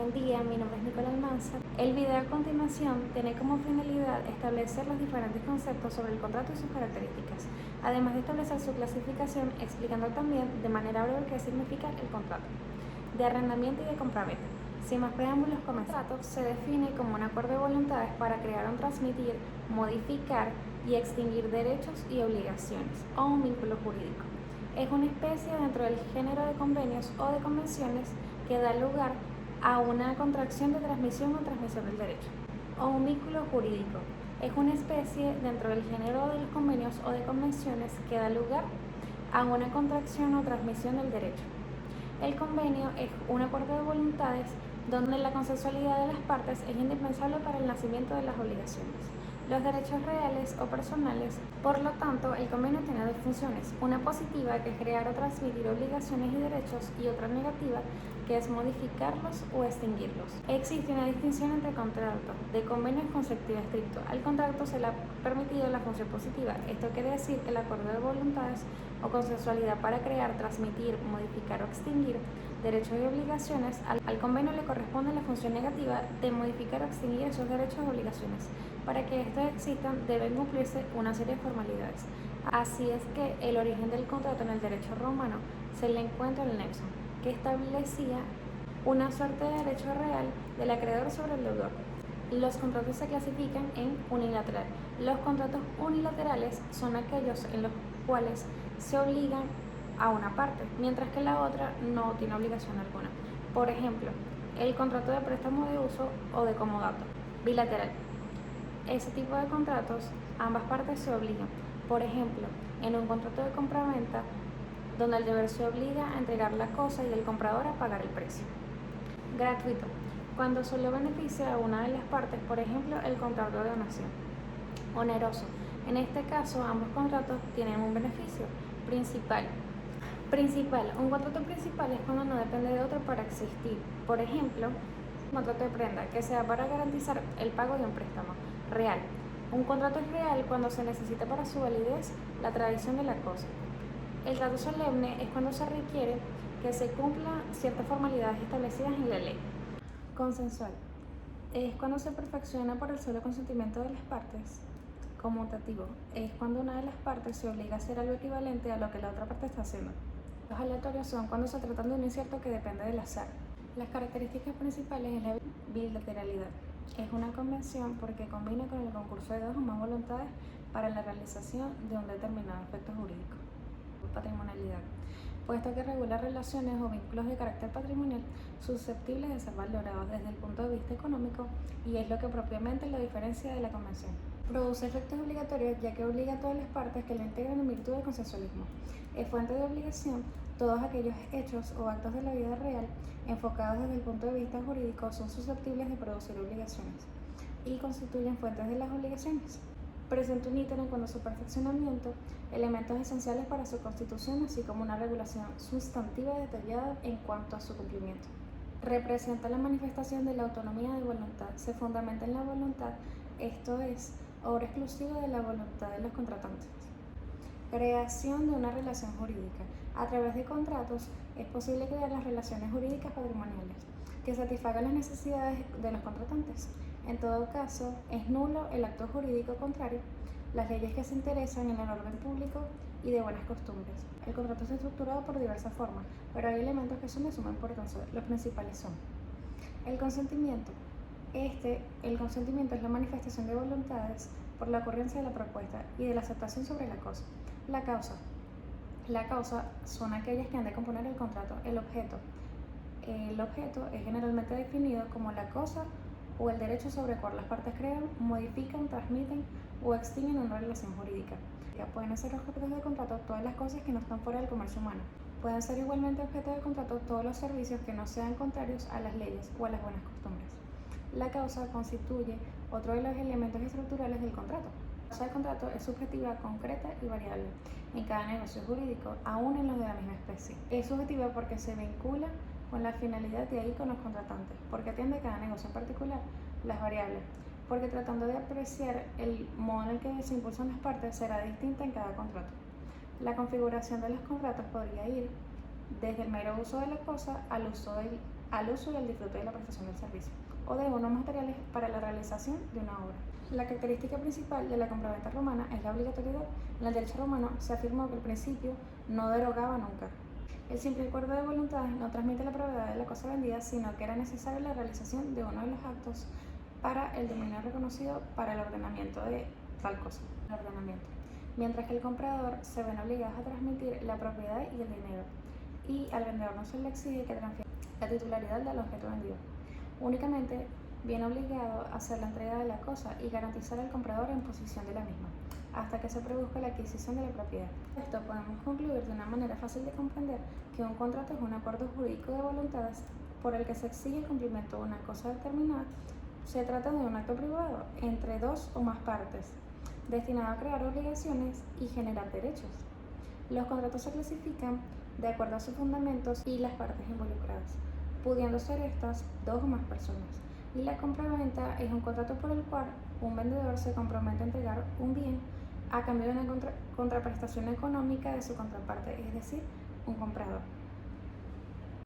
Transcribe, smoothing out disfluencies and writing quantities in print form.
Buen día, mi nombre es Nicola Almanza. El video a continuación tiene como finalidad establecer los diferentes conceptos sobre el contrato y sus características, además de establecer su clasificación, explicando también de manera breve qué significa el contrato de arrendamiento y de compraventa. Sin más preámbulos, comenzamos. El contrato se define como un acuerdo de voluntades para crear o transmitir, modificar y extinguir derechos y obligaciones, o un vínculo jurídico. Es una especie dentro del género de convenios o de convenciones que da lugar a una contracción de transmisión o transmisión del derecho. O un vínculo jurídico es una especie dentro del género de los convenios o de convenciones que da lugar a una contracción o transmisión del derecho. El convenio es un acuerdo de voluntades donde la consensualidad de las partes es indispensable para el nacimiento de las obligaciones. Los derechos reales o personales, por lo tanto, el convenio tiene dos funciones, una positiva que es crear o transmitir obligaciones y derechos y otra negativa que es modificarlos o extinguirlos. Existe una distinción entre contratos de convenio y constructivo estricto. Al contrato se le ha permitido la función positiva. Esto quiere decir que el acuerdo de voluntades o consensualidad para crear, transmitir, modificar o extinguir derechos y obligaciones, al convenio le corresponde la función negativa de modificar o extinguir esos derechos y obligaciones. Para que estos existan deben cumplirse una serie de formalidades. Así es que el origen del contrato en el derecho romano se le encuentra en el nexo, que establecía una suerte de derecho real del acreedor sobre el deudor. Los contratos se clasifican en unilateral. Los contratos unilaterales son aquellos en los cuales se obligan a una parte, mientras que la otra no tiene obligación alguna. Por ejemplo, el contrato de préstamo de uso o de comodato. Bilateral. Ese tipo de contratos, ambas partes se obligan. Por ejemplo, en un contrato de compraventa, donde el deber se obliga a entregar la cosa y el comprador a pagar el precio. Gratuito. Cuando solo beneficia a una de las partes, por ejemplo, el contrato de donación. Oneroso. En este caso, ambos contratos tienen un beneficio. Principal. Un contrato principal es cuando no depende de otro para existir. Por ejemplo, un contrato de prenda que sea para garantizar el pago de un préstamo. Real. Un contrato es real cuando se necesita para su validez la tradición de la cosa. El trato solemne es cuando se requiere que se cumplan ciertas formalidades establecidas en la ley. Consensual. Es cuando se perfecciona por el solo consentimiento de las partes. Conmutativo. Es cuando una de las partes se obliga a hacer algo equivalente a lo que la otra parte está haciendo. Los aleatorios son cuando se trata de un incierto que depende del azar. Las características principales es la bilateralidad. Es una convención porque combina con el concurso de dos o más voluntades para la realización de un determinado efecto jurídico. Patrimonialidad. Puesto que regula relaciones o vínculos de carácter patrimonial susceptibles de ser valorados desde el punto de vista económico y es lo que propiamente lo diferencia de la convención. Produce efectos obligatorios ya que obliga a todas las partes que lo integran en virtud del consensualismo. Es fuente de obligación. Todos aquellos hechos o actos de la vida real enfocados desde el punto de vista jurídico son susceptibles de producir obligaciones y constituyen fuentes de las obligaciones. Presenta un ítem en cuanto a su perfeccionamiento, elementos esenciales para su constitución, así como una regulación sustantiva detallada en cuanto a su cumplimiento. Representa la manifestación de la autonomía de voluntad. Se fundamenta en la voluntad, esto es, obra exclusiva de la voluntad de los contratantes. Creación de una relación jurídica. A través de contratos es posible crear las relaciones jurídicas patrimoniales que satisfagan las necesidades de los contratantes. En todo caso, es nulo el acto jurídico contrario, las leyes que se interesan en el orden público y de buenas costumbres. El contrato está estructurado por diversas formas, pero hay elementos que son de suma importancia. Los principales son el consentimiento. El consentimiento es la manifestación de voluntades por la ocurrencia de la propuesta y de la aceptación sobre la cosa. La causa. La causa son aquellas que han de componer el contrato. El objeto. El objeto es generalmente definido como la cosa o el derecho sobre el cual las partes crean, modifican, transmiten o extinguen una relación jurídica. Ya pueden ser objetos de contrato todas las cosas que no están fuera del comercio humano. Pueden ser igualmente objeto de contrato todos los servicios que no sean contrarios a las leyes o a las buenas costumbres. La causa constituye otro de los elementos estructurales del contrato. La causa del contrato es subjetiva, concreta y variable en cada negocio jurídico, aún en los de la misma especie. Es subjetiva porque se vincula con la finalidad de ahí con los contratantes, porque atiende cada negocio en particular. Las variables, porque tratando de apreciar el modo en el que se impulsan las partes será distinta en cada contrato. La configuración de los contratos podría ir desde el mero uso de la cosa al uso del al uso y al disfrute de la prestación del servicio, o de unos materiales para la realización de una obra. La característica principal de la compraventa romana es la obligatoriedad. En el derecho romano se afirmó que el principio no derogaba nunca. El simple acuerdo de voluntades no transmite la propiedad de la cosa vendida, sino que era necesaria la realización de uno de los actos para el dominio reconocido para el ordenamiento de tal cosa, el ordenamiento. Mientras que el comprador se ven obligados a transmitir la propiedad y el dinero, y al vendedor no se le exige que transfiera la titularidad del objeto vendido. Únicamente viene obligado a hacer la entrega de la cosa y garantizar al comprador en posesión de la misma, hasta que se produzca la adquisición de la propiedad. Esto podemos concluir de una manera fácil de comprender que un contrato es un acuerdo jurídico de voluntades por el que se exige el cumplimiento de una cosa determinada. Se trata de un acto privado entre dos o más partes, destinado a crear obligaciones y generar derechos. Los contratos se clasifican de acuerdo a sus fundamentos y las partes involucradas, pudiendo ser estas dos o más personas. Y la compraventa es un contrato por el cual un vendedor se compromete a entregar un bien a cambio de una contraprestación económica de su contraparte, es decir, un comprador.